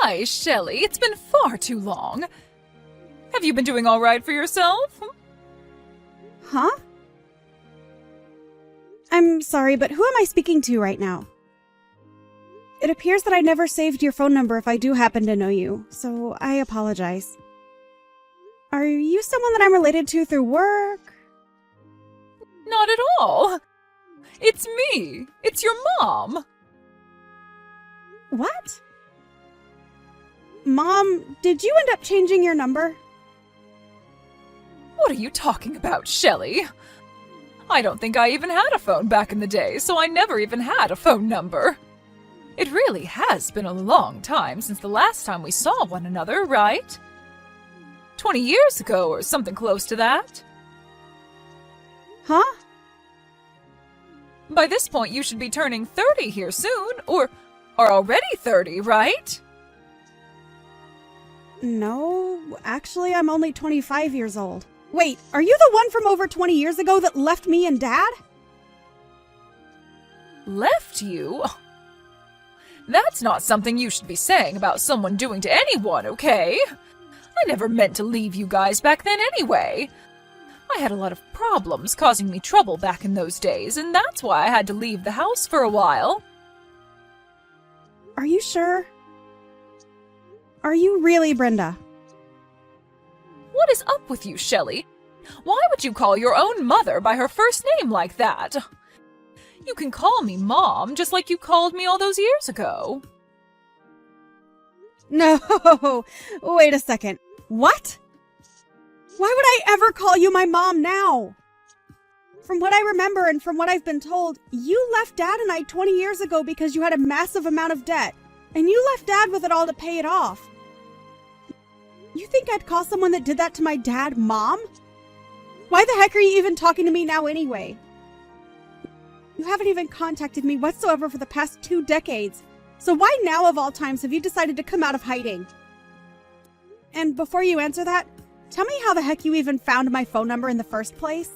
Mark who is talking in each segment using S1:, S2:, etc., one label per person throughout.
S1: Hi, Shelley. It's been far too long. Have you been doing all right for yourself?
S2: Huh? I'm sorry, but who am I speaking to right now? It appears that I never saved your phone number if I do happen to know you, so I apologize. Are you someone that I'm related to through work?
S1: Not at all. It's me. It's your mom.
S2: What? Mom, did you end up changing your number?
S1: What are you talking about, Shelley? I don't think I even had a phone back in the day, so I never even had a phone number. It really has been a long time since the last time we saw one another, right? 20 years ago or something close to that.
S2: Huh?
S1: By this point, you should be turning 30 here soon, or are already 30, right?
S2: No, actually, I'm only 25 years old. Wait, are you the one from over 20 years ago that left me and Dad?
S1: Left you? That's not something you should be saying about someone doing to anyone, okay? I never meant to leave you guys back then anyway. I had a lot of problems causing me trouble back in those days, and that's why I had to leave the house for a while.
S2: Are you sure? Are you really Brenda?
S1: What is up with you, Shelley? Why would you call your own mother by her first name like that? You can call me Mom, just like you called me all those years ago.
S2: No, wait a second. What? Why would I ever call you my mom now? From what I remember and from what I've been told, you left Dad and I 20 years ago because you had a massive amount of debt, and you left Dad with it all to pay it off. You think I'd call someone that did that to my dad Mom? Why the heck are you even talking to me now anyway? You haven't even contacted me whatsoever for the past 2 decades. So why now of all times have you decided to come out of hiding? And before you answer that, tell me how the heck you even found my phone number in the first place?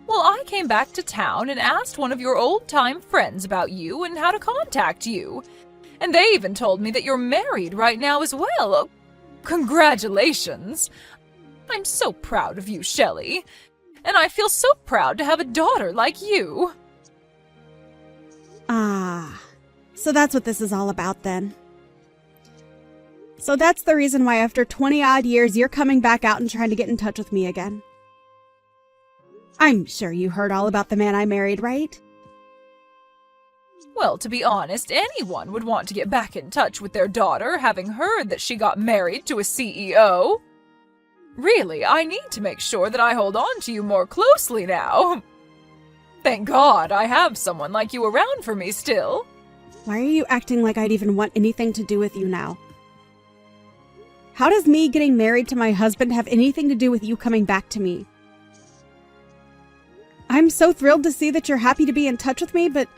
S1: Well, I came back to town and asked one of your old-time friends about you and how to contact you. And they even told me that you're married right now as well. Congratulations! I'm so proud of you, Shelley. And I feel so proud to have a daughter like you.
S2: Ah, so that's what this is all about then. So that's the reason why after 20-odd years you're coming back out and trying to get in touch with me again. I'm sure you heard all about the man I married, right?
S1: Well, to be honest, anyone would want to get back in touch with their daughter, having heard that she got married to a CEO. Really, I need to make sure that I hold on to you more closely now. Thank God I have someone like you around for me still.
S2: Why are you acting like I'd even want anything to do with you now? How does me getting married to my husband have anything to do with you coming back to me? I'm so thrilled to see that you're happy to be in touch with me, but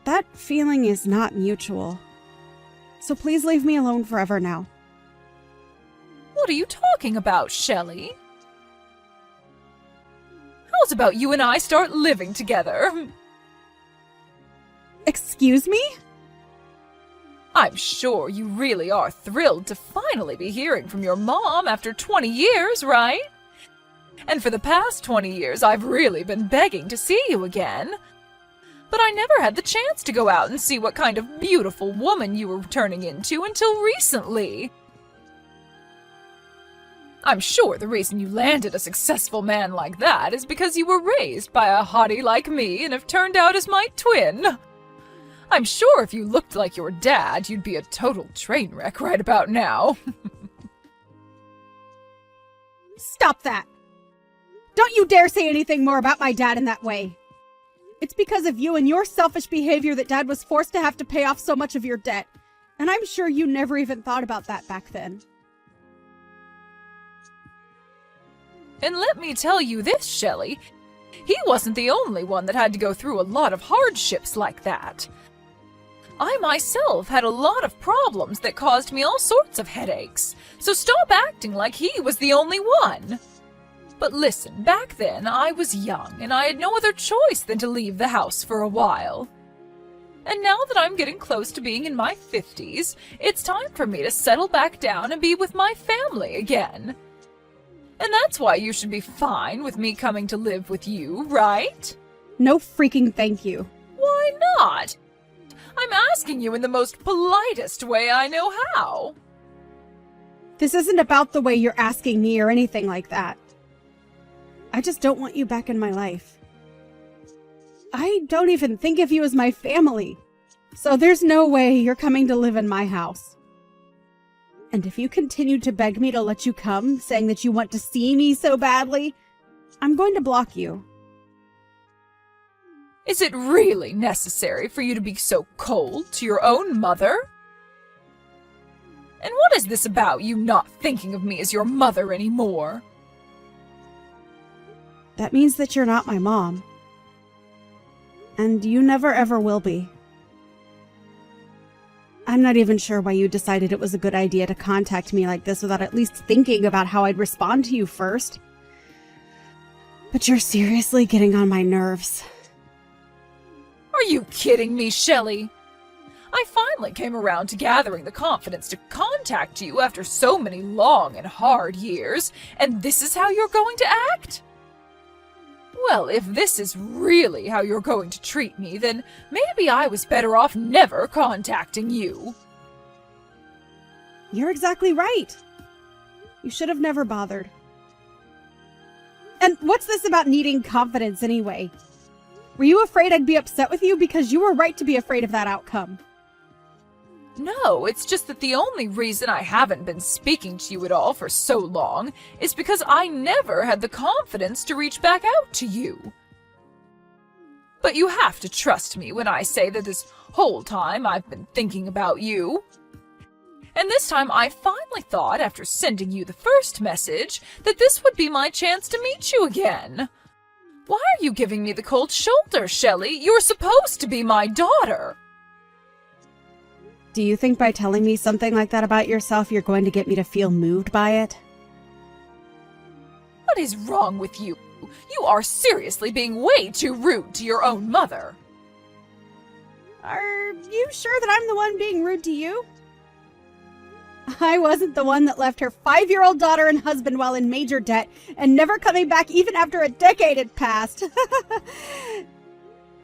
S2: that feeling is not mutual. So please leave me alone forever now.
S1: What are you talking about, Shelley? How's about you and I start living together?
S2: Excuse me?
S1: I'm sure you really are thrilled to finally be hearing from your mom after 20 years, right? And for the past 20 years, I've really been begging to see you again. But I never had the chance to go out and see what kind of beautiful woman you were turning into until recently. I'm sure the reason you landed a successful man like that is because you were raised by a hottie like me and have turned out as my twin. I'm sure if you looked like your dad, you'd be a total train wreck right about now.
S2: Stop that! Don't you dare say anything more about my dad in that way. It's because of you and your selfish behavior that Dad was forced to have to pay off so much of your debt. And I'm sure you never even thought about that back then.
S1: And let me tell you this, Shelley. He wasn't the only one that had to go through a lot of hardships like that. I myself had a lot of problems that caused me all sorts of headaches, so stop acting like he was the only one. But listen, back then I was young and I had no other choice than to leave the house for a while. And now that I'm getting close to being in my 50s, it's time for me to settle back down and be with my family again. And that's why you should be fine with me coming to live with you, right?
S2: No freaking thank you.
S1: Why not? I'm asking you in the most politest way I know how.
S2: This isn't about the way you're asking me or anything like that. I just don't want you back in my life. I don't even think of you as my family, so there's no way you're coming to live in my house. And if you continue to beg me to let you come, saying that you want to see me so badly, I'm going to block you.
S1: Is it really necessary for you to be so cold to your own mother? And what is this about you not thinking of me as your mother anymore?
S2: That means that you're not my mom. And you never ever will be. I'm not even sure why you decided it was a good idea to contact me like this without at least thinking about how I'd respond to you first. But you're seriously getting on my nerves.
S1: Are you kidding me, Shelley? I finally came around to gathering the confidence to contact you after so many long and hard years, and this is how you're going to act? Well, if this is really how you're going to treat me, then maybe I was better off never contacting you.
S2: You're exactly right. You should have never bothered. And what's this about needing confidence anyway? Were you afraid I'd be upset with you? Because you were right to be afraid of that outcome.
S1: No, it's just that the only reason I haven't been speaking to you at all for so long is because I never had the confidence to reach back out to you. But you have to trust me when I say that this whole time I've been thinking about you. And this time I finally thought, after sending you the first message, that this would be my chance to meet you again. Why are you giving me the cold shoulder, Shelley? You're supposed to be my daughter.
S2: Do you think by telling me something like that about yourself, you're going to get me to feel moved by it?
S1: What is wrong with you? You are seriously being way too rude to your own mother.
S2: Are you sure that I'm the one being rude to you? I wasn't the one that left her 5-year-old daughter and husband while in major debt and never coming back even after a decade had passed.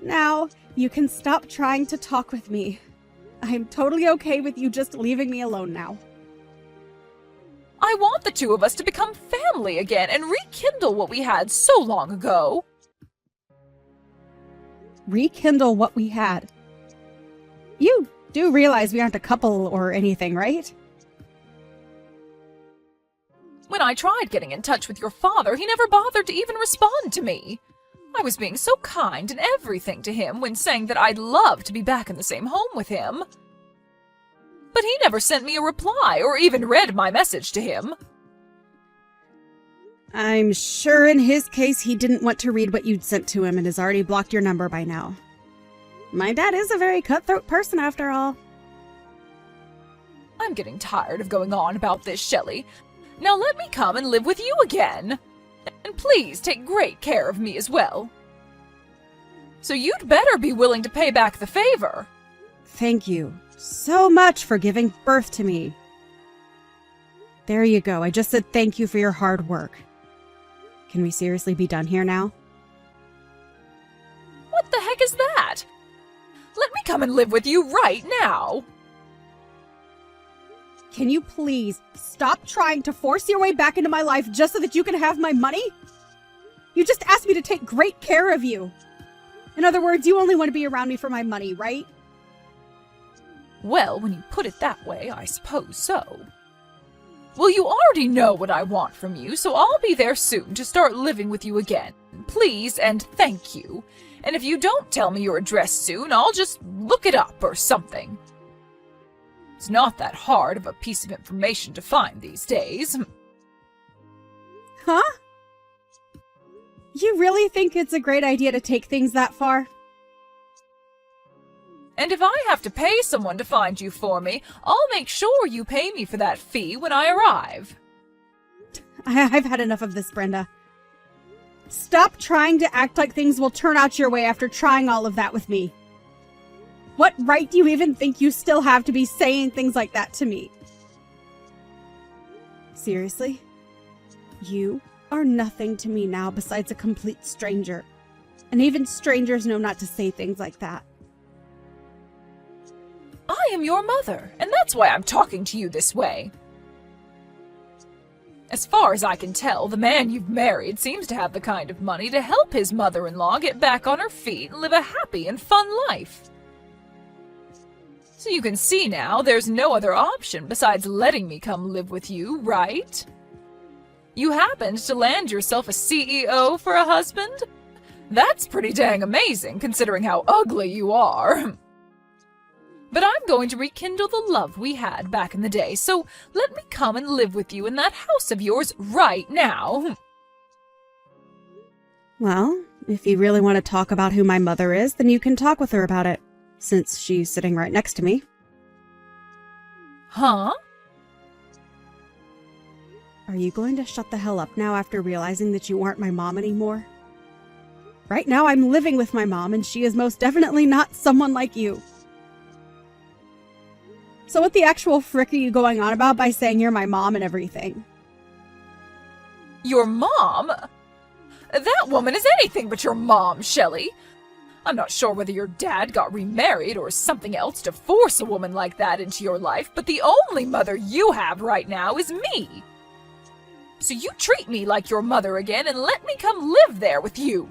S2: Now, you can stop trying to talk with me. I'm totally okay with you just leaving me alone now.
S1: I want the two of us to become family again and rekindle what we had so long ago.
S2: Rekindle what we had? You do realize we aren't a couple or anything, right?
S1: When I tried getting in touch with your father, he never bothered to even respond to me. I was being so kind and everything to him when saying that I'd love to be back in the same home with him. But he never sent me a reply or even read my message to him.
S2: I'm sure in his case he didn't want to read what you'd sent to him and has already blocked your number by now. My dad is a very cutthroat person after all.
S1: I'm getting tired of going on about this, Shelley. Now let me come and live with you again. And please take great care of me as well. So you'd better be willing to pay back the favor.
S2: Thank you so much for giving birth to me. There you go. I just said thank you for your hard work. Can we seriously be done here now?
S1: What the heck is that? Let me come and live with you right now.
S2: Can you please stop trying to force your way back into my life just so that you can have my money? You just asked me to take great care of you. In other words, you only want to be around me for my money, right?
S1: Well, when you put it that way, I suppose so. Well, you already know what I want from you, so I'll be there soon to start living with you again. Please and thank you. And if you don't tell me your address soon, I'll just look it up or something. It's not that hard of a piece of information to find these days.
S2: Huh? You really think it's a great idea to take things that far?
S1: And if I have to pay someone to find you for me, I'll make sure you pay me for that fee when I arrive.
S2: I've had enough of this, Brenda. Stop trying to act like things will turn out your way after trying all of that with me. What right do you even think you still have to be saying things like that to me? Seriously? You are nothing to me now besides a complete stranger. And even strangers know not to say things like that.
S1: I am your mother, and that's why I'm talking to you this way. As far as I can tell, the man you've married seems to have the kind of money to help his mother-in-law get back on her feet and live a happy and fun life. So you can see now there's no other option besides letting me come live with you, right? You happened to land yourself a CEO for a husband? That's pretty dang amazing, considering how ugly you are. But I'm going to rekindle the love we had back in the day, so let me come and live with you in that house of yours right now.
S2: Well, if you really want to talk about who my mother is, then you can talk with her about it, since she's sitting right next to me.
S1: Huh?
S2: Are you going to shut the hell up now after realizing that you aren't my mom anymore? Right now I'm living with my mom, and she is most definitely not someone like you. So what the actual frick are you going on about by saying you're my mom and everything?
S1: Your mom? That woman is anything but your mom, Shelley. I'm not sure whether your dad got remarried or something else to force a woman like that into your life, but the only mother you have right now is me. So you treat me like your mother again and let me come live there with you.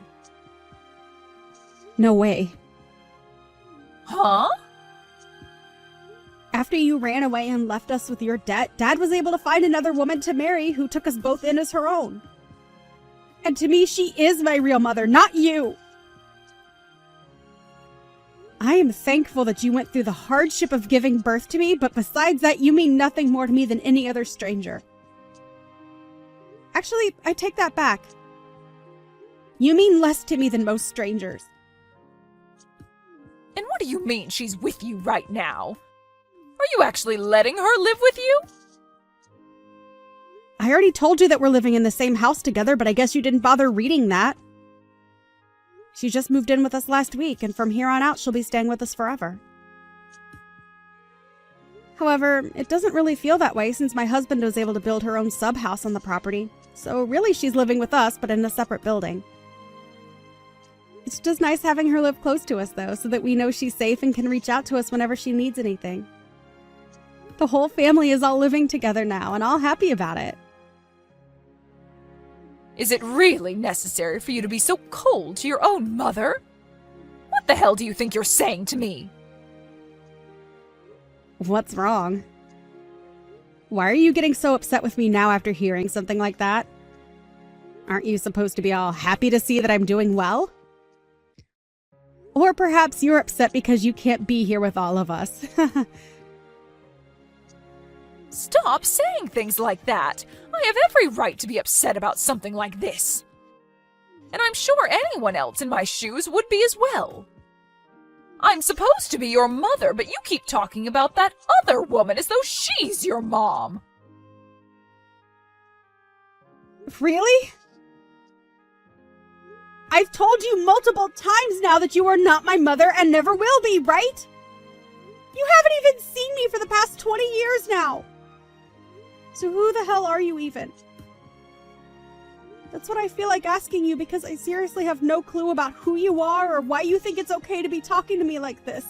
S2: No way.
S1: Huh?
S2: After you ran away and left us with your debt, Dad was able to find another woman to marry who took us both in as her own. And to me, she is my real mother, not you. I am thankful that you went through the hardship of giving birth to me, but besides that, you mean nothing more to me than any other stranger. Actually, I take that back. You mean less to me than most strangers.
S1: And what do you mean she's with you right now? Are you actually letting her live with you?
S2: I already told you that we're living in the same house together, but I guess you didn't bother reading that. She just moved in with us last week, and from here on out, she'll be staying with us forever. However, it doesn't really feel that way since my husband was able to build her own sub-house on the property. So really, she's living with us, but in a separate building. It's just nice having her live close to us, though, so that we know she's safe and can reach out to us whenever she needs anything. The whole family is all living together now, and all happy about it.
S1: Is it really necessary for you to be so cold to your own mother? What the hell do you think you're saying to me?
S2: What's wrong? Why are you getting so upset with me now after hearing something like that? Aren't you supposed to be all happy to see that I'm doing well? Or perhaps you're upset because you can't be here with all of us.
S1: Stop saying things like that. I have every right to be upset about something like this. And I'm sure anyone else in my shoes would be as well. I'm supposed to be your mother, but you keep talking about that other woman as though she's your mom.
S2: Really? I've told you multiple times now that you are not my mother and never will be, right? You haven't even seen me for the past 20 years now. So who the hell are you even? That's what I feel like asking you because I seriously have no clue about who you are or why you think it's okay to be talking to me like this.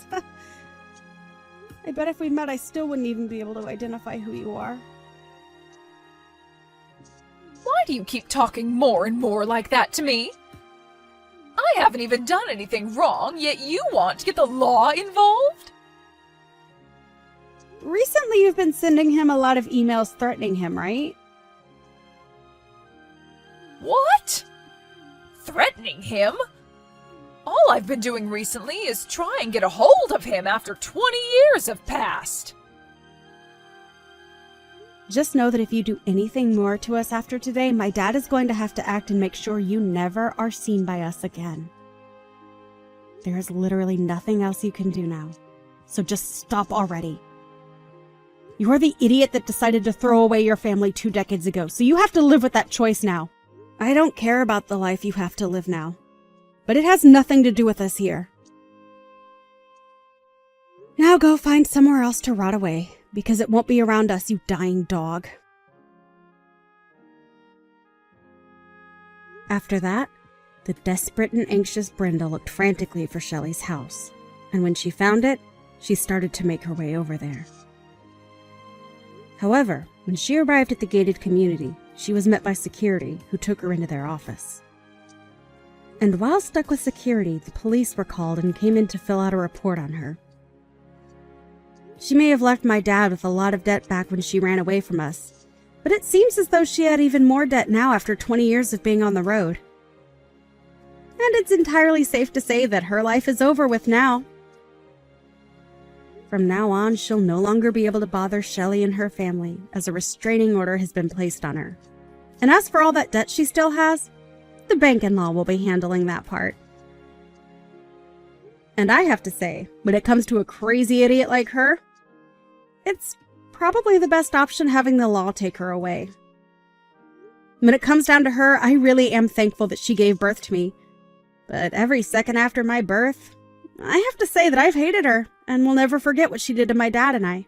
S2: I bet if we met, I still wouldn't even be able to identify who you are.
S1: Why do you keep talking more and more like that to me? I haven't even done anything wrong, yet you want to get the law involved?
S2: Recently, you've been sending him a lot of emails threatening him, right?
S1: What? Threatening him? All I've been doing recently is try and get a hold of him after 20 years have passed.
S2: Just know that if you do anything more to us after today, my dad is going to have to act and make sure you never are seen by us again. There is literally nothing else you can do now. So just stop already. You're the idiot that decided to throw away your family 2 decades ago, so you have to live with that choice now. I don't care about the life you have to live now, but it has nothing to do with us here. Now go find somewhere else to rot away, because it won't be around us, you dying dog. After that, the desperate and anxious Brenda looked frantically for Shelley's house, and when she found it, she started to make her way over there. However, when she arrived at the gated community, she was met by security, who took her into their office. And while stuck with security, the police were called and came in to fill out a report on her. She may have left my dad with a lot of debt back when she ran away from us, but it seems as though she had even more debt now after 20 years of being on the road. And it's entirely safe to say that her life is over with now. From now on, she'll no longer be able to bother Shelley and her family, as a restraining order has been placed on her. And as for all that debt she still has, the bank in law will be handling that part. And I have to say, when it comes to a crazy idiot like her, it's probably the best option having the law take her away. When it comes down to her, I really am thankful that she gave birth to me. But every second after my birth, I have to say that I've hated her and will never forget what she did to my dad and I.